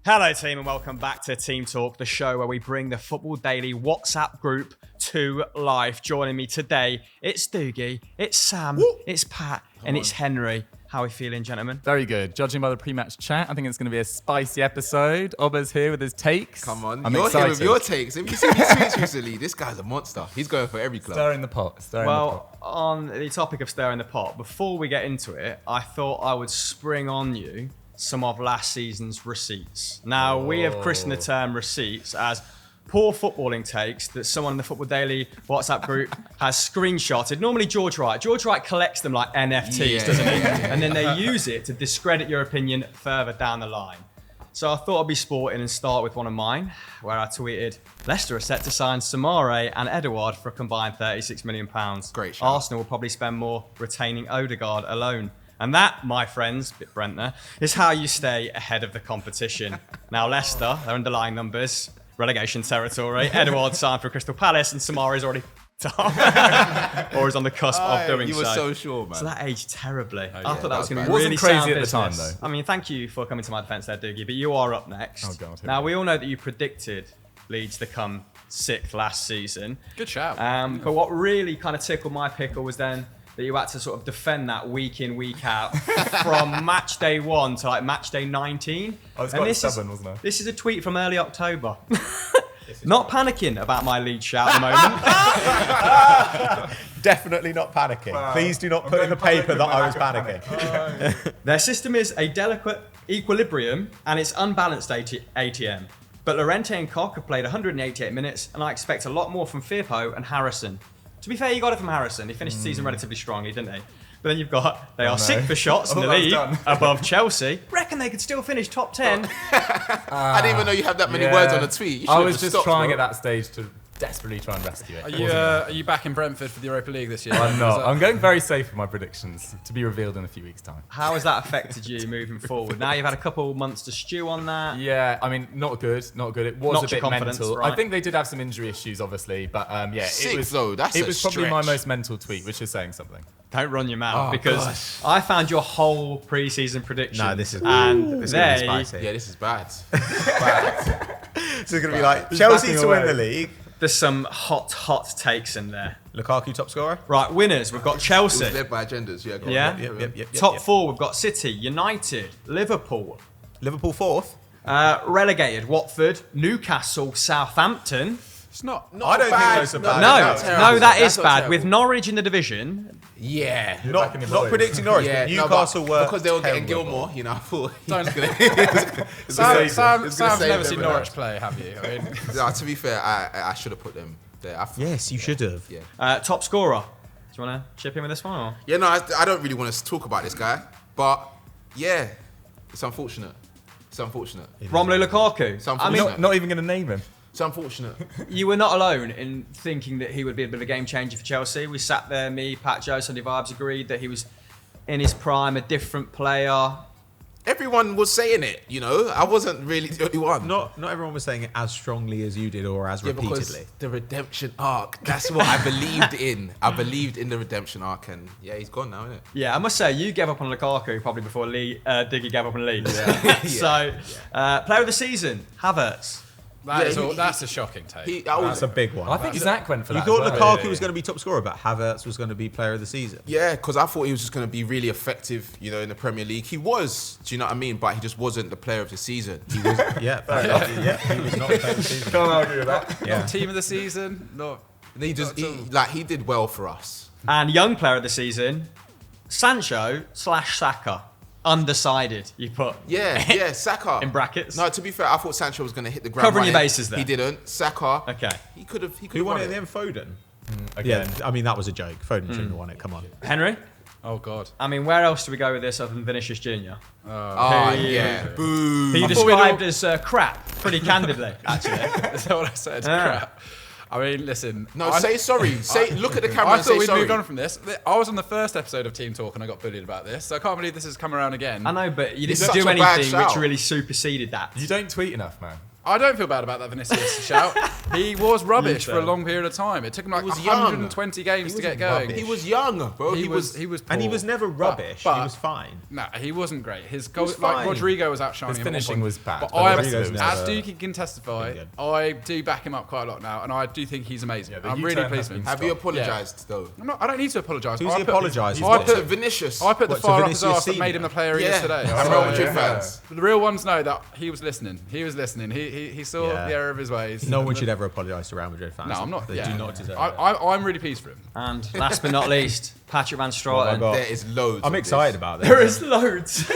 Hello team and welcome back to Team Talk, the show where we bring the Football Daily WhatsApp group to life. Joining me today, it's Doogie, it's Sam, it's Pat, and it's Henry. How are we feeling, gentlemen? Very good. Judging by the pre-match chat, I think it's going to be a spicy episode. Oba's here with his takes. Come on, I'm you're excited. here with your takes. Have you seen his tweets recently? This guy's a monster. He's going for every club. Stirring the pot. Well, on the topic of stirring the pot, before we get into it, I thought I would spring on you some of last season's receipts. Now, we have christened the term receipts as poor footballing takes that someone in the Football Daily WhatsApp group has screenshotted. Normally George Wright. George Wright collects them like NFTs, doesn't he? And then they use it to discredit your opinion further down the line. So I thought I'd be sporting and start with one of mine, where I tweeted, Leicester are set to sign Samare and Edouard for a combined £36 million. Great shout. Arsenal will probably spend more retaining Odegaard alone. And that, my friends, bit Brent there, is how you stay ahead of the competition. Now, Leicester, their underlying numbers, relegation territory. Edouard signed for Crystal Palace and Samara is already or is on the cusp of doing so. You were so sure, man. So that aged terribly. Oh, I thought that was going to be Wasn't really crazy sound at the time, business. though. I mean, thank you for coming to my defence there, Doogie, but you are up next. Oh, God. Now, we all know that you predicted Leeds to come sixth last season. Good shout. But what really kind of tickled my pickle was then that you had to sort of defend that week in, week out from match day 1 to like match day 19. I was quite stubborn, wasn't I? This is a tweet from early October. Not panicking about my lead shout at the moment. Definitely not panicking. Wow. Please do not put in the paper that I was panicking. Their system is a delicate equilibrium and it's unbalanced ATM. But Llorente and Koch have played 188 minutes and I expect a lot more from Firpo and Harrison. To be fair, you got it from Harrison. He finished the season relatively strongly, didn't he? But then you've got, they are sixth for shots in the league, above Chelsea. Reckon they could still finish top 10. I didn't even know you had that many words on a tweet. I was just trying at that stage to desperately try and rescue it. Are you back in Brentford for the Europa League this year? I'm not. I'm going very safe with my predictions, to be revealed in a few weeks' time. How has that affected you moving forward? Now you've had a couple months to stew on that. Yeah, I mean, not good. It was Knocked a bit your confidence, mental. right? I think they did have some injury issues, obviously, but yeah, Six, it was though, that's it a was probably my stretch. most mental tweet, which is saying something. Don't run your mouth because I found your whole pre-season prediction. No, this is and this is they gonna be spicy. Yeah, this is bad. So it's going to be like Chelsea to win the league. there's some hot takes in there. Lukaku top scorer. Right, winners. We've got It Chelsea. was led by agendas. Yeah, go on. Yeah. Yep. Top 4. We've got City, United, Liverpool. Liverpool fourth. Relegated, Watford, Newcastle, Southampton. It's not I don't think bad. those are bad. No, that is That's not bad. terrible. With Norwich in the division, Yeah. Not predicting Norwich, Yeah, but no, Newcastle were because they were getting terrible. Gilmore, you know. I thought he Don't- was gonna. Sam's save never them seen with Norwich that. play, have you? I mean, No, to be fair, I should have put them there. Yes, you should have. Yeah. top scorer. Do you want to chip in with this one? Or? Yeah, no, I don't really want to talk about this guy, but yeah, it's unfortunate. It's unfortunate. Romelu Lukaku. It's I unfortunate. mean, Not even going to name him. It's unfortunate. you were not alone in thinking that he would be a bit of a game changer for Chelsea. We sat there, me, Pat, Joe, Sunday Vibes agreed that he was in his prime, a different player. Everyone was saying it, you know. I wasn't really the only one. Not everyone was saying it as strongly as you did or as Yeah, because repeatedly. the redemption arc. That's what I believed in. I believed in the redemption arc, and yeah, he's gone now, isn't it? Yeah, I must say, you gave up on Lukaku probably before Diggy gave up on Leeds. So, player of the season, Havertz. that's a shocking take. That's a big one. I think Zach went for You that. thought as well. Lukaku was going to be top scorer, but Havertz was going to be player of the season. Yeah, because I thought he was just going to be really effective, you know, in the Premier League. He was, do you know what I mean? But he just wasn't the player of the season. He was. Yeah, fair enough. He was not player of the season. Can't argue with that. Yeah. Team of the season? Not. He did well for us. And young player of the season, Sancho/Saka. Undecided, you put. Yeah, Saka. In brackets? No, to be fair, I thought Sancho was going to hit the ground Covering your running. bases there. He didn't. Saka. Okay. He could have. Who won it in the end? Foden. Again. Yeah, I mean that was a joke. Foden shouldn't have won it. Come on. Henry? Oh, God. I mean, where else do we go with this other than Vinicius Jr.? Oh, Who- yeah. Who Boo. you described as crap, pretty candidly, actually. Is that what I said? Crap. I mean, listen. No, say sorry. Look at the camera I and thought say we'd sorry. moved on from this. I was on the first episode of Team Talk and I got bullied about this, so I can't believe this has come around again. I know, but you It's didn't such do a bad anything which shout. really superseded that. You don't tweet enough, man. I don't feel bad about that Vinicius shout. He was rubbish for a long period of time. It took him like 120 games to get going. He was young, bro. He was poor. And he was never rubbish. But he was fine. No, he wasn't great. His goal, was like fine. Rodrigo was outshining His him at one finishing point. was bad. But but Rodrigo's as never Dookie can testify, been good. I do back him up quite a lot now, and I do think he's amazing. the I'm really U-turn pleased has with him. been Have you apologised though? I don't need to apologise. Who's I he put- apologising I for? put Vinicius. I put the What, to fire up his Vinicius arse that made Senior? him the player he is today. I'm So, Real Madrid fans. The real ones know that he was listening. He saw Yeah. the error of his ways. No one should ever apologise to Real Madrid fans. No, I'm not. They yeah. do not deserve it. I'm really pleased for him. And last but not least, Patrick Van What have I Straten. got? There is loads. I'm of excited this. about this. There is loads.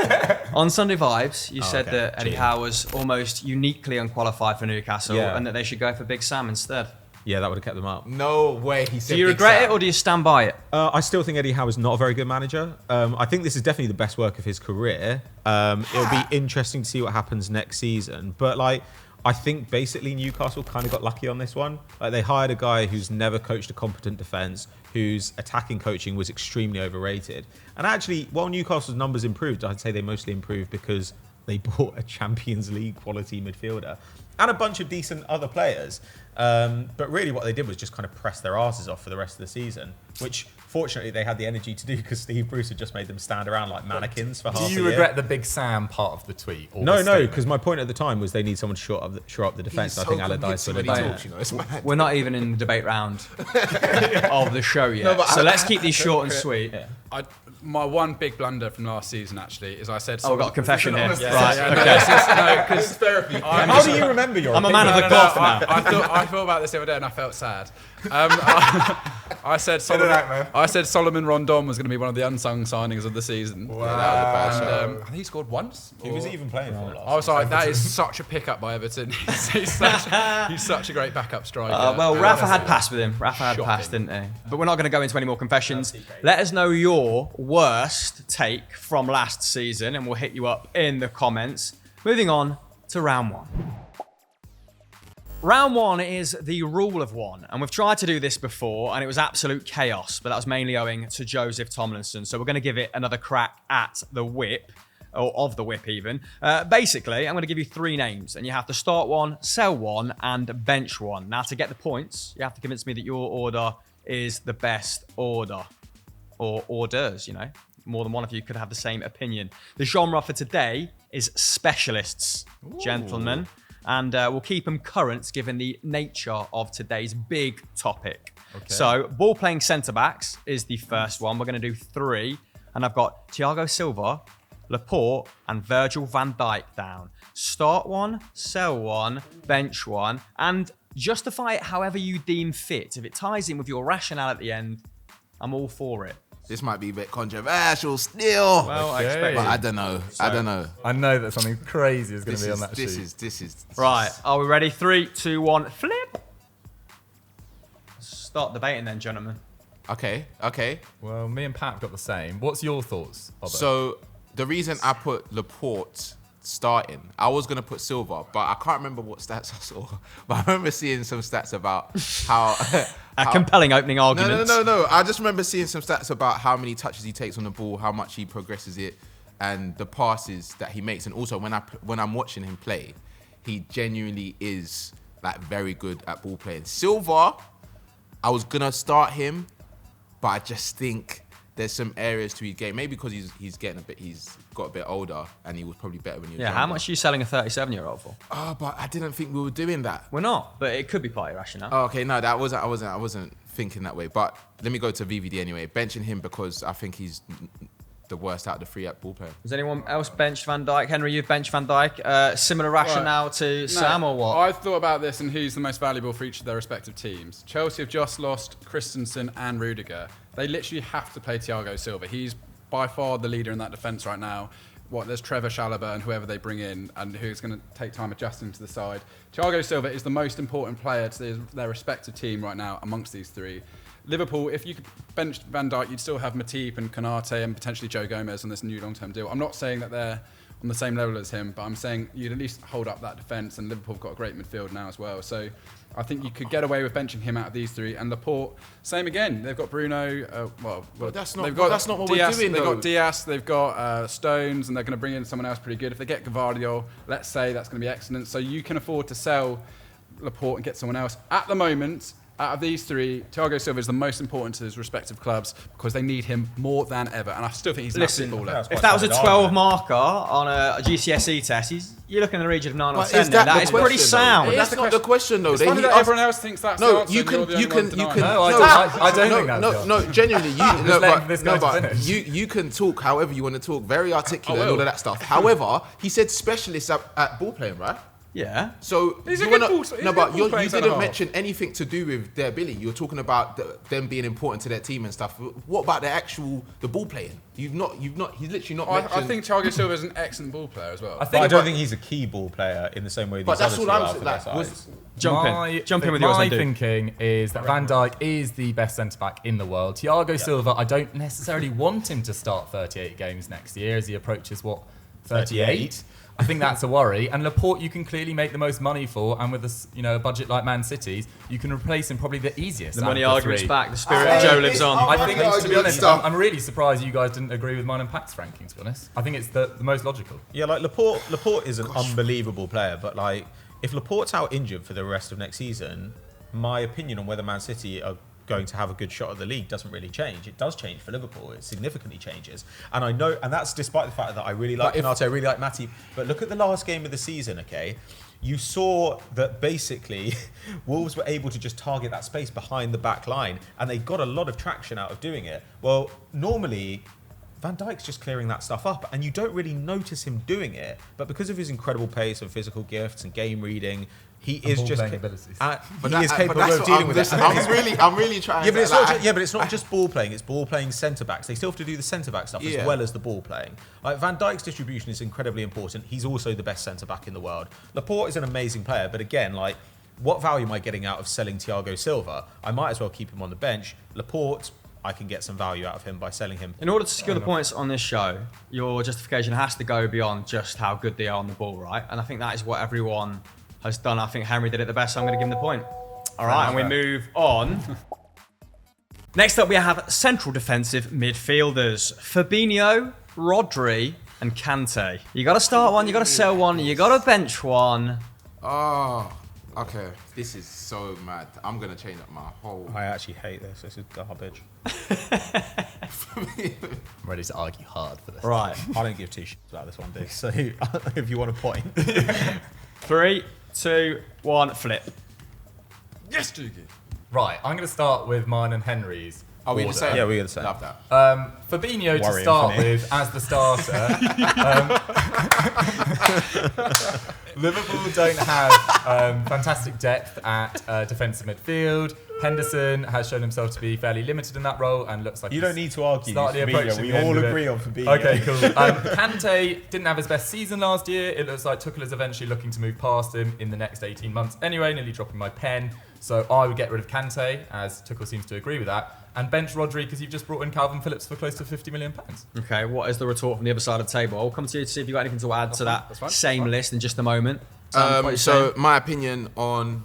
On Sunday Vibes, you said okay. that Eddie Cheating. Howe was almost uniquely unqualified for Newcastle Yeah. and that they should go for Big Sam instead. Yeah, that would have kept them up. No way. He said. Do you Big regret Sam. it or do you stand by it? I still think Eddie Howe is not a very good manager. I think this is definitely the best work of his career. It'll be interesting to see what happens next season. But like, I think basically Newcastle kind of got lucky on this one. Like they hired a guy who's never coached a competent defence, whose attacking coaching was extremely overrated. And actually, while Newcastle's numbers improved, I'd say they mostly improved because they bought a Champions League quality midfielder and a bunch of decent other players. But really what they did was just kind of press their asses off for the rest of the season, which fortunately they had the energy to do because Steve Bruce had just made them stand around like mannequins for half a Do year. you regret the Big Sam part of the tweet? Or No, the no, statement? because my point at the time was they need someone to shore up the defence. He's I think so Allardyce convincing would when have he done talks, it. you know, it's mad. We're not even in the debate round of the show yet. No, but so let's keep these short and sweet. My one big blunder from last season actually is I said. Oh, we've got a confession here. Yeah, Right, yeah, no, okay. it's just- no, 'cause Therapy. How do you remember your I'm a man of opinion? the cloth now. I thought about this the other day and I felt sad. I said Solomon Rondon was going to be one of the unsung signings of the season. Wow. I think he scored once. He was even playing for last. I was like, that is such a pickup by Everton. he's such a great backup striker. Well, Rafa had passed with him. Rafa had Shocking. passed, didn't he? But we're not going to go into any more confessions. Let us know your worst take from last season and we'll hit you up in the comments. Moving on to round one. Round one is the rule of one, and we've tried to do this before, and it was absolute chaos, but that was mainly owing to Joseph Tomlinson. So we're going to give it another crack at the whip, or of the whip even. Basically, I'm going to give you three names, and you have to start one, sell one, and bench one. Now, to get the points, you have to convince me that your order is the best order, or orders, you know. More than one of you could have the same opinion. The genre for today is specialists, gentlemen. And we'll keep them current given the nature of today's big topic. Okay. So, ball playing centre backs is the first one. We're going to do three. And I've got Thiago Silva, Laporte, and Virgil van Dijk down. Start one, sell one, bench one, and justify it however you deem fit. If it ties in with your rationale at the end, I'm all for it. This might be a bit controversial still. Well, I Okay. expect But it. I don't know. I don't know. I know that something crazy is going to This be is on that sheet. this is Right, are we ready? 3, 2, 1, flip. Start debating then, gentlemen. Okay. Well, me and Pat got the same. What's your thoughts, Robert? So the reason I put Laporte starting, I was gonna put Silva, but I can't remember what stats I saw. But I remember seeing some stats about how A compelling opening argument. No. I just remember seeing some stats about how many touches he takes on the ball, how much he progresses it, and the passes that he makes. And also when I'm watching him play, he genuinely is like very good at ball playing. Silva, I was gonna start him, but I just think there's some areas to his game. Maybe because he's got a bit older, and he was probably better when he was Yeah, younger. how much are you selling a 37-year-old for? Oh, but I didn't think we were doing that. We're not, but it could be part of your rationale. Oh, okay, no, I wasn't thinking that way. But let me go to VVD anyway. Benching him because I think he's the worst out of the three at ball player. Has anyone else benched Van Dijk? Henry, you've benched Van Dijk. Similar rationale to Sam or what? I've thought about this and who's the most valuable for each of their respective teams. Chelsea have just lost Christensen and Rudiger. They literally have to play Thiago Silva. He's by far the leader in that defence right now. There's Trevor Chalobah and whoever they bring in and who's going to take time adjusting to the side. Thiago Silva is the most important player to their respective team right now amongst these three. Liverpool, if you could bench Van Dijk, you'd still have Matip and Konate and potentially Joe Gomez on this new long-term deal. I'm not saying that they're on the same level as him, but I'm saying you'd at least hold up that defence, and Liverpool have got a great midfield now as well. So I think you could get away with benching him out of these three. And Laporte, same again. They've got Bruno. But that's not what Diaz, we're doing. They've though. got Diaz. They've got Stones, and they're going to bring in someone else pretty good. If they get Gavardiol, let's say that's going to be excellent. So you can afford to sell Laporte and get someone else. At the moment, out of these three, Thiago Silva is the most important to his respective clubs because they need him more than ever. And I still think he's an absolute baller. If that was a 12 marker on a GCSE test, you're looking in the region of 9 or But 10. is that That the is question, pretty though? sound. That's not the question, though. It's funny that everyone else thinks that's the No, answer. you and you're can, the you only one can, you denying can. it. No, I don't think that's the no, genuinely, letting this guy finish. you can talk however you want to talk, very articulate I and all will. of that stuff. However, he said specialists at ball playing, right? Yeah. So He's a you good wanna, ball- he's a no, good but ball you playing didn't centre-half. mention anything to do with their ability. You're talking about them being important to their team and stuff. What about the ball playing? He's literally not mentioned. I think Thiago Silva is an excellent ball player as well. I But think I don't think he's a key ball player in the same way But these that's other what two I'm are saying, for their like, size. Jump in with yours, My then, dude. thinking is that Van Dijk is the best centre-back in the world. Thiago Silva, I don't necessarily want him to start 38 games next year as he approaches, 38? I think that's a worry. And Laporte, you can clearly make the most money for, and with a budget like Man City's, you can replace him probably the easiest. The out money of the argument's three. back. The spirit of Joe lives on. I think, to be argument honest, stuff. I'm really surprised you guys didn't agree with mine and Pat's ranking, to be honest. I think it's the most logical. Yeah, like Laporte is an unbelievable player, but like if Laporte's out injured for the rest of next season, my opinion on whether Man City are going to have a good shot at the league doesn't really change. It does change for Liverpool. It significantly changes. And I know, and that's despite the fact that I really like Kante, I really like Matty. But look at the last game of the season, okay? You saw that basically Wolves were able to just target that space behind the back line, and they got a lot of traction out of doing it. Well, normally Van Dijk's just clearing that stuff up, and you don't really notice him doing it. But because of his incredible pace and physical gifts and game reading, he is just ball-playing abilities. he is capable of dealing with it. I'm really trying. Yeah, but it's like, not. But it's not just ball playing. It's ball playing centre backs. They still have to do the centre back stuff Yeah. as well as the ball playing. Like Van Dijk's distribution is incredibly important. He's also the best centre back in the world. Laporte is an amazing player, but again, like, what value am I getting out of selling Thiago Silva? I might as well keep him on the bench. Laporte, I can get some value out of him by selling him. In order to secure the points on this show, your justification has to go beyond just how good they are on the ball, right? And I think that is what everyone has done. I think Henry did it the best, so I'm going to give him the point. All right, and we move on. Next up, we have central defensive midfielders. Fabinho, Rodri, and Kante. You got to start one, you got to sell one, you got to bench one. Oh, okay. This is so mad. I'm gonna change up my whole. I actually hate this. This is garbage. I'm ready to argue hard for this. Right, I don't give two shits about this one, Dick. So if you want a point. 3, 2, 1, flip. Yes, Doogie. Right, I'm going to start with mine and Henry's. Are we the order. same? Yeah, we're the same. Love that. Fabinho to Worrying start for me. with as the starter. Liverpool don't have fantastic depth at defensive midfield. Henderson has shown himself to be fairly limited in that role and looks like You don't need to argue. slightly Fabinho. approaching We the end all of it. agree on Fabinho. Okay, cool. Kante didn't have his best season last year. It looks like Tuchel is eventually looking to move past him in the next 18 months. Anyway, nearly dropping my pen. So I would get rid of Kante, as Tuchel seems to agree with that, and bench Rodri because you've just brought in Calvin Phillips for close to £50 million. Okay, what is the retort from the other side of the table? I'll come to you to see if you've got anything to add to That's that fine. same list in just a moment. Sam, what are you So saying? my opinion on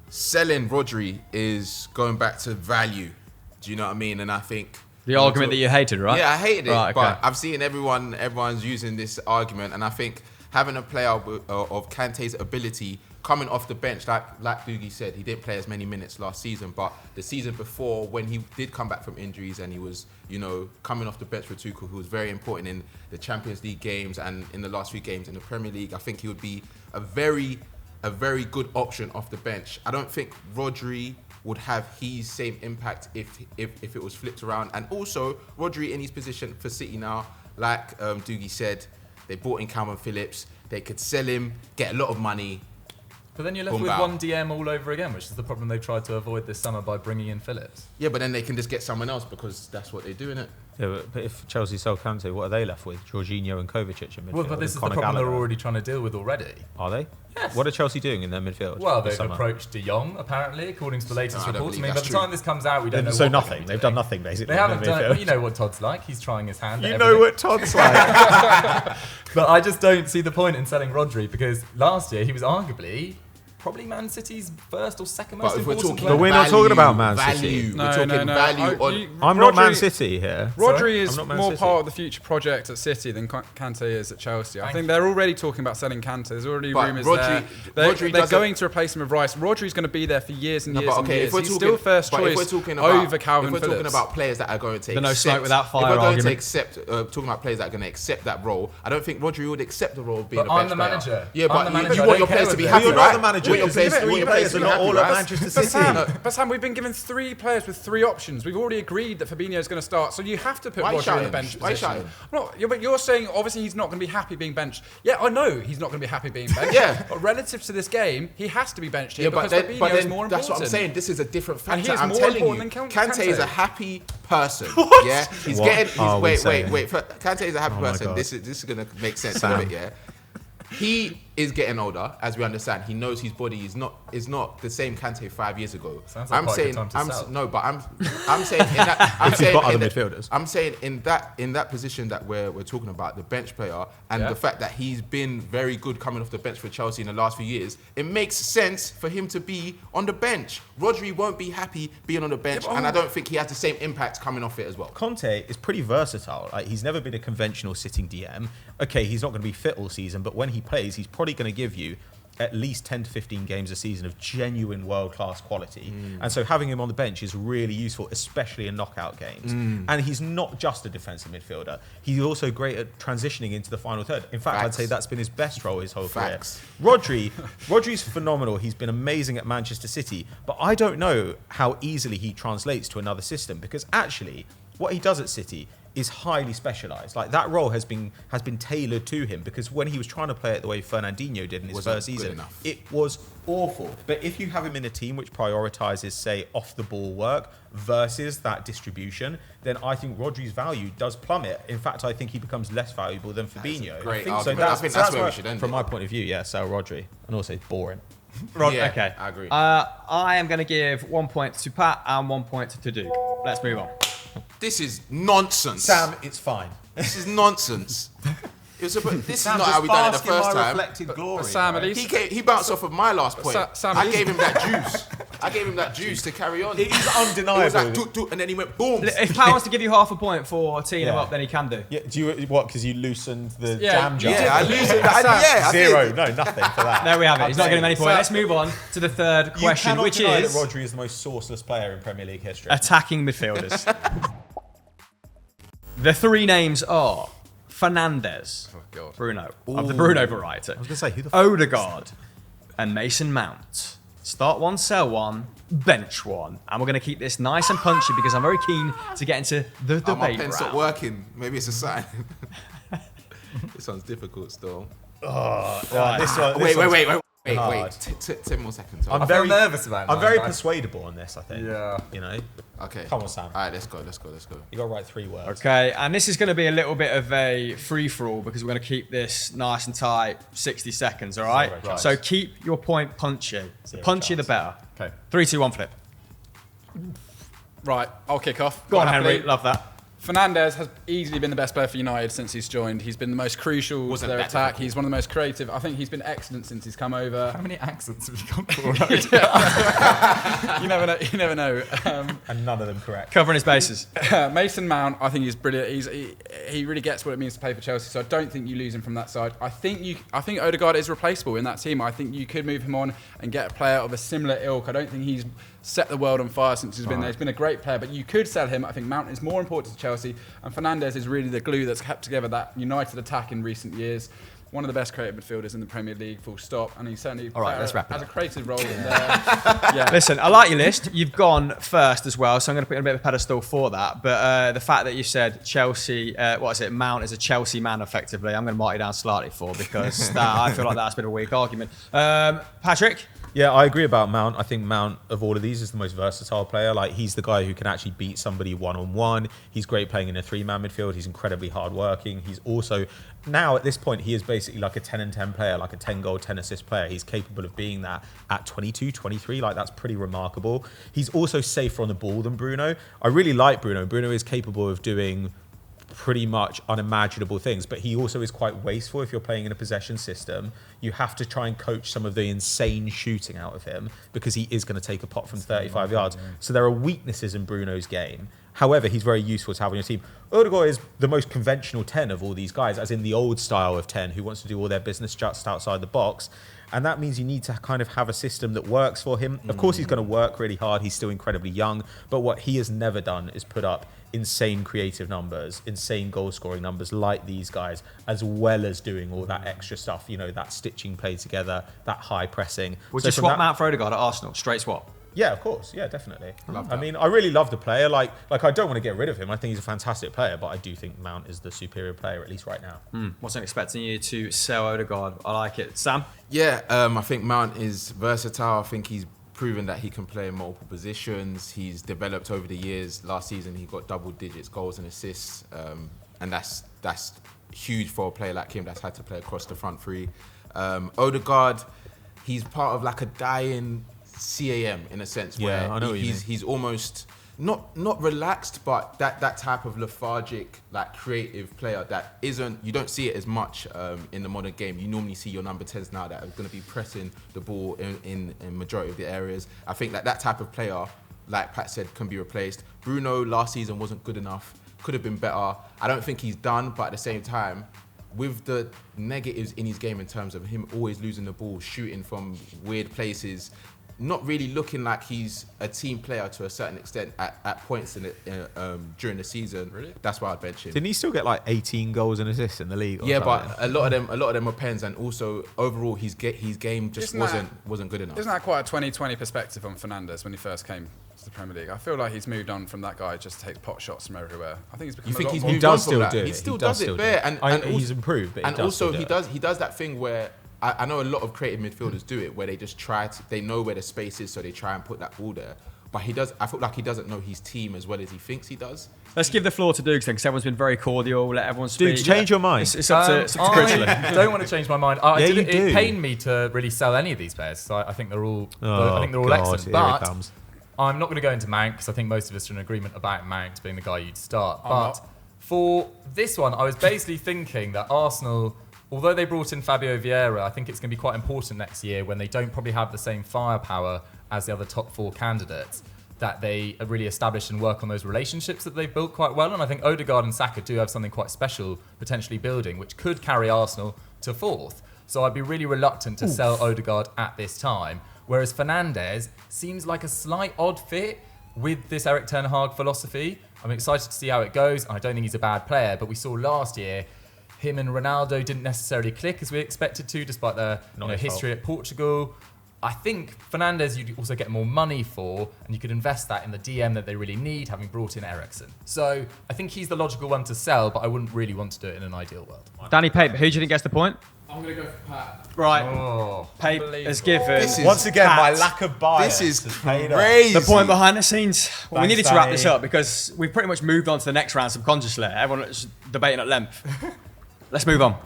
selling Rodri is going back to value. Do you know what I mean? And I think The argument that you hated, right? Yeah, I hated it, Right, okay. but I've seen everyone's using this argument, and I think having a player of Kante's ability coming off the bench, like Doogie said, he didn't play as many minutes last season, but the season before, when he did come back from injuries and he was, coming off the bench for Tuchel, who was very important in the Champions League games and in the last few games in the Premier League, I think he would be a very good option off the bench. I don't think Rodri would have his same impact if it was flipped around. And also, Rodri in his position for City now, like Doogie said, they bought in Calvin Phillips. They could sell him, get a lot of money. But then you're left Boom, with bow. one DM all over again, which is the problem they've tried to avoid this summer by bringing in Phillips. Yeah, but then they can just get someone else because that's what they do, innit? Yeah, but if Chelsea sell Kante, what are they left with? Jorginho and Kovacic in midfield. Well, but this is and the Conor problem Gallagher. they're already trying to deal with already. Are they? Yes. What are Chelsea doing in their midfield? Well, this they've summer? approached De Jong, apparently, according to the latest I don't reports. I believe mean, by that's the true. time this comes out, we don't know So what nothing. they're gonna They've be done doing. nothing basically. They in haven't the done. midfield. Well, you know what Todd's like. He's trying his hand. You at know everything. what Todd's like. But I just don't see the point in selling Rodri because last year he was arguably probably Man City's first or second most But if we're important talking player. But we're not talking about Man City. We're talking value on. I'm not Man City here. Rodri is I'm not Man more City. part of the future project at City than Kante is at Chelsea. I think they're already talking about selling Kante. There's already But rumours Rodri- there. Rodri They're doesn't- going to replace him with Rice. Rodri's going to be there for years and No, years but and okay, years. if we're He's talking, still first but choice if we're talking about, over Calvin if we're Phillips. talking about players that are going to The no accept, smoke without fire if we're going argument. to accept, talking about players that are going to accept that role, I don't think Rodri would accept the role of being But a bench I'm the player. manager. Yeah, I'm but the you manager. I want don't your care players to be what happy, they You're right? not the manager. You want your Because players, your players are not all at Manchester But City. Sam, we've been given 3 players with 3 options. We've already agreed that Fabinho is going to start, so you have to put Why Rodri in shouting? the bench Why position. shouting? But you're saying obviously he's not going to be happy being benched. Yeah, I know he's not going to be happy being benched. Yeah. But relative to this game, he has to be benched here Yeah, because but Fabinho then is more important. that's what I'm saying. This is a different And factor. he's I'm more telling you, important than Kante is a happy person. Yeah, he's What getting. are we Wait. saying? Kante is a happy Oh my person. God. This is gonna make sense Sam. of it. Yeah. He is getting older, as we understand. He knows his body is not the same Kante 5 years ago. Sounds like quite a good time to sell. no, but I'm saying in that I'm If you've saying got other in the- midfielders. I'm saying in that position that we're talking about, the bench player, and Yeah. the fact that he's been very good coming off the bench for Chelsea in the last few years, it makes sense for him to be on the bench. Rodri won't be happy being on the bench, and I don't think he has the same impact coming off it as well. Conte is pretty versatile. Like, he's never been a conventional sitting DM. Okay, he's not going to be fit all season, but when he plays, he's probably going to give you at least 10 to 15 games a season of genuine world-class quality. And so having him on the bench is really useful, especially in knockout games. And he's not just a defensive midfielder. He's also great at transitioning into the final third. In fact, I'd Facts. say that's been his best role his whole Facts. career. Rodri's phenomenal. He's been amazing at Manchester City, but I don't know how easily he translates to another system because actually what he does at City is highly specialised. Like, that role has been tailored to him because when he was trying to play it the way Fernandinho did in his Wasn't first good season, enough. it was awful. But if you have him in a team which prioritises, say, off-the-ball work versus that distribution, then I think Rodri's value does plummet. In fact, I think he becomes less valuable than Fabinho. great I think argument. I think that's where we should end From it. my point of view, yeah, sell Rodri. And also, it's boring. Yeah, Okay. I agree. I am going to give 1 point to Pat and 1 point to Duke. Let's move on. This is nonsense. Sam, it's fine. This is nonsense. This is not how we done it the first time. Glory, Sam, at least He bounced off of my last point. Sam, I gave him that juice. I gave him that juice to carry on. It is It was undeniable. like doot, doot, and then he went boom. If Pat wants to give you half a point for teeing him Yeah. up, then he can do. Yeah, do you what? Because you loosened the Yeah, jam you jar. did. Yeah, I loosened that. Yeah, I Zero. did. No, nothing for that. There we have it. He's not getting any points. Sam- Let's move on to the third You question, cannot which deny is that Rodri is the most sourceless player in Premier League history. attacking midfielders. The 3 names are Fernandez, God. Bruno, of the Bruno variety, I was gonna say, who the Odegaard, and Mason Mount. Start 1, sell 1, bench 1. And we're going to keep this nice and punchy because I'm very keen to get into the Oh, my debate pen stopped round. working. Maybe it's a sign. This one's difficult still. Right. This one, Wait. hard. 10 more seconds. I'm I very feel nervous about I'm mine, very but I- persuadable on this. I think. Yeah. You know, Okay. Come on, Sam. All right, let's go. you got to write 3 words. Okay, and this is going to be a little bit of a free-for-all because we're going to keep this nice and tight, 60 seconds, all right? Zero chance. So keep your point punchy. The Zero punchy, the chance. better. Okay. 3, 2, 1, flip. Right, I'll kick off. Go on, Quite Henry. happily. Love that. Fernandez has easily been the best player for United since he's joined. He's been the most crucial Wasn't to their that attack. difficult. He's one of the most creative. I think he's been excellent since he's come over. How many accents have you gone for? You never know. You never know. And none of them correct. Covering his bases. Mason Mount, I think he's brilliant. He really gets what it means to play for Chelsea. So I don't think you lose him from that side. I think Odegaard is replaceable in that team. I think you could move him on and get a player of a similar ilk. I don't think he's set the world on fire since he's been there. He's been a great player, but you could sell him. I think Mount is more important to Chelsea, and Fernandez is really the glue that's kept together that United attack in recent years. One of the best creative midfielders in the Premier League, full stop, and he's certainly All right, let's wrap it has up. a creative role in there. Yeah. Listen, I like your list. You've gone first as well, so I'm going to put you on a bit of a pedestal for that. But the fact that you said Chelsea, Mount is a Chelsea man effectively, I'm going to mark you down slightly for because I feel like that's a bit of a weak argument. Patrick? Yeah, I agree about Mount. I think Mount, of all of these, is the most versatile player. Like, he's the guy who can actually beat somebody one-on-one. He's great playing in a 3-man midfield. He's incredibly hard-working. He's also, now at this point, he is basically like a 10 and 10 player, like a 10-goal, 10-assist player. He's capable of being that at 22, 23. Like, that's pretty remarkable. He's also safer on the ball than Bruno. I really like Bruno. Bruno is capable of doing pretty much unimaginable things. But he also is quite wasteful if you're playing in a possession system. You have to try and coach some of the insane shooting out of him because he is going to take a pot from 35 yards. So there are weaknesses in Bruno's game. However, he's very useful to have on your team. Odegaard is the most conventional 10 of all these guys, as in the old style of 10 who wants to do all their business just outside the box. And that means you need to kind of have a system that works for him. Of course, he's going to work really hard. He's still incredibly young. But what he has never done is put up insane creative numbers, insane goal scoring numbers like these guys, as well as doing all that extra stuff, you know, that stitching play together, that high pressing. Would you swap Mount for Odegaard at Arsenal? Straight swap? Yeah, of course. Yeah, definitely. I mean, I really love the player. Like I don't want to get rid of him. I think he's a fantastic player, but I do think Mount is the superior player, at least right now. Wasn't expecting you to sell Odegaard. I like it. Sam? Yeah, I think Mount is versatile. I think he's proven that he can play in multiple positions. He's developed over the years. Last season, he got double digits goals and assists, and that's huge for a player like him that's had to play across the front three. Odegaard, he's part of like a dying CAM in a sense, where I know what you mean. he's almost not relaxed, but that type of lethargic, like creative player that isn't, you don't see it as much in the modern game. You normally see your number 10s now that are going to be pressing the ball in majority of the areas. I think that type of player, like Pat said, can be replaced. Bruno last season wasn't good enough, could have been better. I don't think he's done, but at the same time, with the negatives in his game in terms of him always losing the ball, shooting from weird places, not really looking like he's a team player to a certain extent at points in it during the season. Really? That's why I'd bench him. Didn't he still get like 18 goals and assists in the league? Yeah, but a lot of them are pens, and also overall his game just wasn't good enough. Isn't that quite a 2020 perspective on Fernandez when he first came to the Premier League? I feel like he's moved on from that guy, just takes pot shots from everywhere. I think he's become. You think a lot he's more moved does on from still that? do He it. still He does does it still bare, do it. and he's improved, but and also he does that thing where I know a lot of creative midfielders do it, where they just they know where the space is, so they try and put that ball there. But I feel like he doesn't know his team as well as he thinks he does. Let's give the floor to Dukes then, because everyone's been very cordial. Let everyone speak. Dukes, change your mind. It's up to Chris. I don't want to change my mind. It pained me to really sell any of these players. So I think they're all excellent. But I'm not going to go into Mount because I think most of us are in agreement about Mount being the guy you'd start. But for this one, I was basically thinking that Arsenal, although they brought in Fabio Vieira, I think it's going to be quite important next year when they don't probably have the same firepower as the other top four candidates, that they really establish and work on those relationships that they've built quite well. And I think Odegaard and Saka do have something quite special potentially building, which could carry Arsenal to fourth. So I'd be really reluctant to sell Odegaard at this time. Whereas Fernandez seems like a slight odd fit with this Eric Ten Hag philosophy. I'm excited to see how it goes. I don't think he's a bad player, but we saw last year him and Ronaldo didn't necessarily click as we expected to, despite their history at Portugal. I think Fernandez you'd also get more money for, and you could invest that in the DM that they really need, having brought in Eriksen. So I think he's the logical one to sell, but I wouldn't really want to do it in an ideal world. Danny Pape, who do you think gets the point? I'm going to go for Pat. Right. Pape has given. Once again, Pat. my lack of bias. This is paid off. crazy. The point behind the scenes. Well, we Thanks, needed to wrap Danny. this up because we've pretty much moved on to the next round subconsciously. Everyone's debating at length. Let's move on.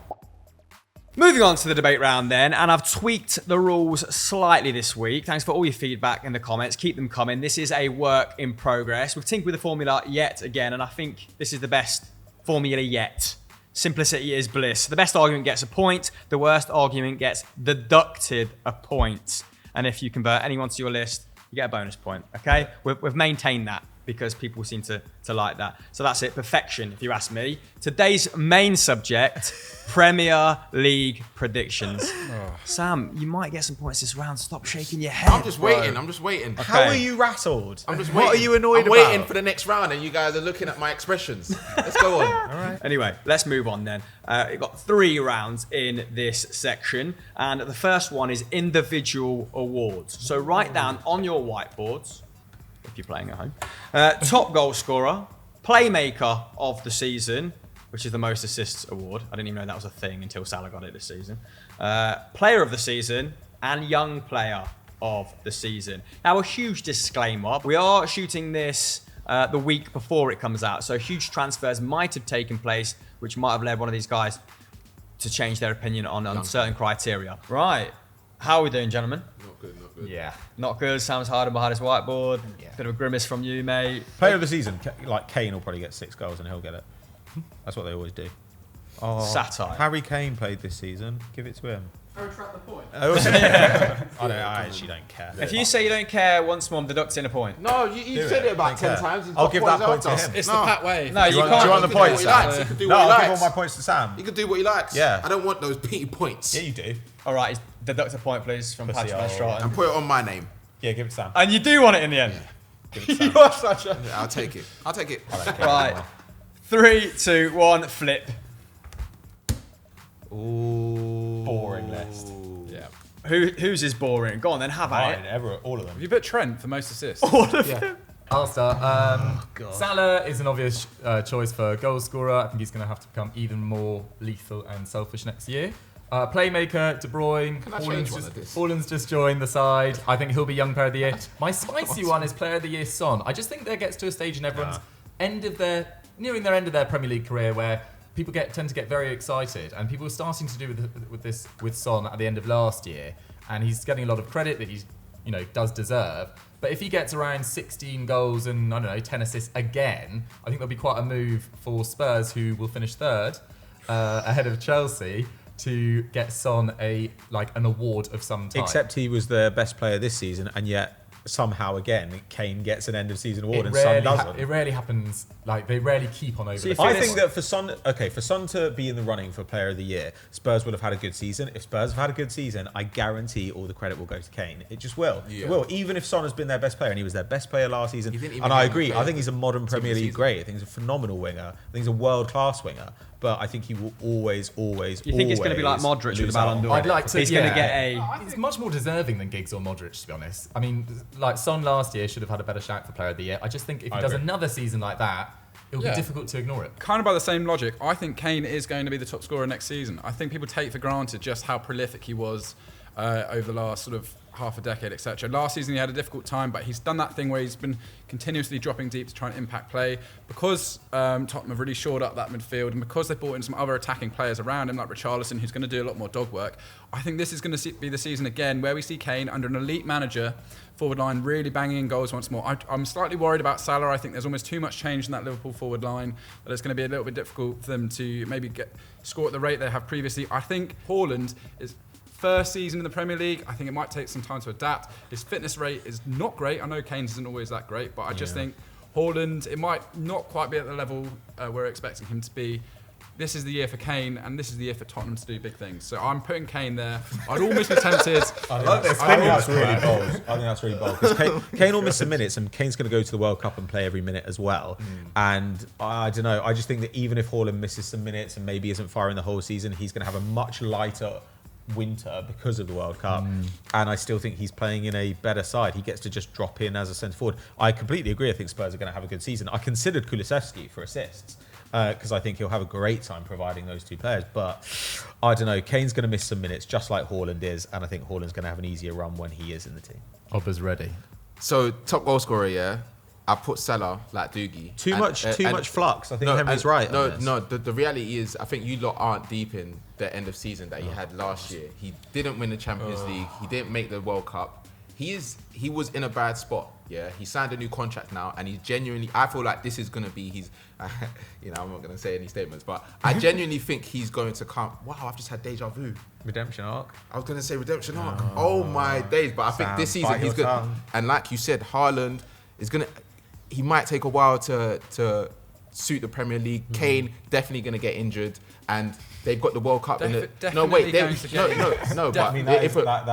Moving on to the debate round then, and I've tweaked the rules slightly this week. Thanks for all your feedback in the comments. Keep them coming. This is a work in progress. We've tinkered with the formula yet again, and I think this is the best formula yet. Simplicity is bliss. The best argument gets a point. The worst argument gets deducted a point. And if you convert anyone to your list, you get a bonus point, okay? We've maintained that because people seem to like that. So that's it, perfection, if you ask me. Today's main subject, Premier League predictions. Sam, you might get some points this round. Stop shaking your head. I'm just waiting. Okay. How are you rattled? I'm just What waiting. are you annoyed I'm about? waiting for the next round, and you guys are looking at my expressions. Let's go on. Anyway, let's move on then. We've got 3 rounds in this section, and the first one is individual awards. So write down on your whiteboards, if you're playing at home, top goal scorer, playmaker of the season, which is the most assists award. I didn't even know that was a thing until Salah got it this season. Player of the season, and young player of the season. Now, a huge disclaimer. We are shooting this the week before it comes out, so huge transfers might have taken place, which might have led one of these guys to change their opinion on certain criteria. Right. How are we doing, gentlemen? Not good. Yeah. Not good. Sam's hiding behind his whiteboard. Yeah. Bit of a grimace from you, mate. Player of the season, like Kane will probably get 6 goals and he'll get it. That's what they always do. Oh, Satire. Harry Kane played this season. Give it to him. I retract the point. I actually don't care. If you say you don't care once more, I'm deducting a point. No, you said it about 10 times. He's I'll got give that points point to after. him. It's the Pat way. No, you Do you can't. want the points, Sam? He can do No, what he I'll give likes. all my points to Sam. He can do what he likes. Yeah. I don't want those petty points. Yeah, you do. All right, deduct a point, please, from Pussy Patrick hole. Stratton. And put it on my name. Yeah, give it to Sam. And you do want it in the end. Give it to Sam. You are such a. Yeah, I'll take it. I'll take it. Right. 3, 2, 1, flip. Ooh. Boring list. Yeah. Whose is boring? Go on then, have at Mine, it. all of them. Have you put Trent for most assists? Yeah. I'll start. Salah is an obvious choice for goal scorer. I think he's going to have to become even more lethal and selfish next year. Playmaker, De Bruyne. Can I change one of this? Haaland's just joined the side. I think he'll be young player of the year. My spicy one is player of the year Son. I just think there gets to a stage in everyone's nearing their end of their Premier League career where people tend to get very excited, and people are starting to do with Son at the end of last year, and he's getting a lot of credit that he's does deserve. But if he gets around 16 goals and 10 assists again, I think there'll be quite a move for Spurs, who will finish third ahead of Chelsea, to get Son an award of some type. Except he was the best player this season, and yet somehow again Kane gets an end of season award and Son doesn't. It rarely happens. They rarely keep on over. See, the I finish. think that for Son to be in the running for Player of the Year, Spurs would have had a good season. If Spurs have had a good season, I guarantee all the credit will go to Kane. It just will. Yeah. It will. Even if Son has been their best player, and he was their best player last season, He didn't even and I have agree. player I think he's a modern Premier League season. great. I think he's a phenomenal winger. I think he's a world-class winger. But I think he will always. You think it's going to be like Modric with the Ballon d'Or? I'd like to. He's going to get a. He's much more deserving than Giggs or Modric, to be honest. I mean, Son last year should have had a better shout for Player of the Year. I just think if he does another season like that, it'll be difficult to ignore it. Kind of by the same logic, I think Kane is going to be the top scorer next season. I think people take for granted just how prolific he was over the last sort of half a decade, etc. Last season he had a difficult time, but he's done that thing where he's been continuously dropping deep to try and impact play. Because Tottenham have really shored up that midfield, and because they've brought in some other attacking players around him, like Richarlison, who's going to do a lot more dog work, I think this is going to be the season again where we see Kane under an elite manager, forward line, really banging in goals once more. I'm slightly worried about Salah. I think there's almost too much change in that Liverpool forward line that it's going to be a little bit difficult for them to maybe score at the rate they have previously. I think Haaland is first season in the Premier League. I think it might take some time to adapt. His fitness rate is not great. I know Kane's isn't always that great, but I just think Haaland, it might not quite be at the level we're expecting him to be. This is the year for Kane, and this is the year for Tottenham to do big things. So I'm putting Kane there. I'd almost be tempted. I think that's really bold. I think that's really bold. Because Kane will miss some minutes, and Kane's going to go to the World Cup and play every minute as well. And I don't know. I just think that even if Haaland misses some minutes and maybe isn't firing the whole season, he's going to have a much lighter winter because of the World Cup. And I still think he's playing in a better side. He gets to just drop in as a centre forward. I completely agree. I think Spurs are going to have a good season. I considered Kulusevski for assists, because I think he'll have a great time providing those two players. But I don't know. Kane's going to miss some minutes, just like Haaland is, and I think Haaland's going to have an easier run when he is in the team. Obba's ready. So top goal scorer, yeah. I put Salah like Doogie. Too much flux. I think Henry's right. The reality is, I think you lot aren't deep in the end of season that he had last year. He didn't win the Champions League. He didn't make the World Cup. He was in a bad spot. Yeah, he signed a new contract now, and he genuinely. I feel like this is gonna be his. I'm not gonna say any statements, but I genuinely think he's going to come. Wow, I've just had deja vu. Redemption arc. I was gonna say redemption arc. Oh my days! But I think this season he's good. And like you said, Haaland is gonna. He might take a while to suit the Premier League. Kane definitely gonna get injured, and they've got the World Cup in it. No, wait, going to get no. I mean, that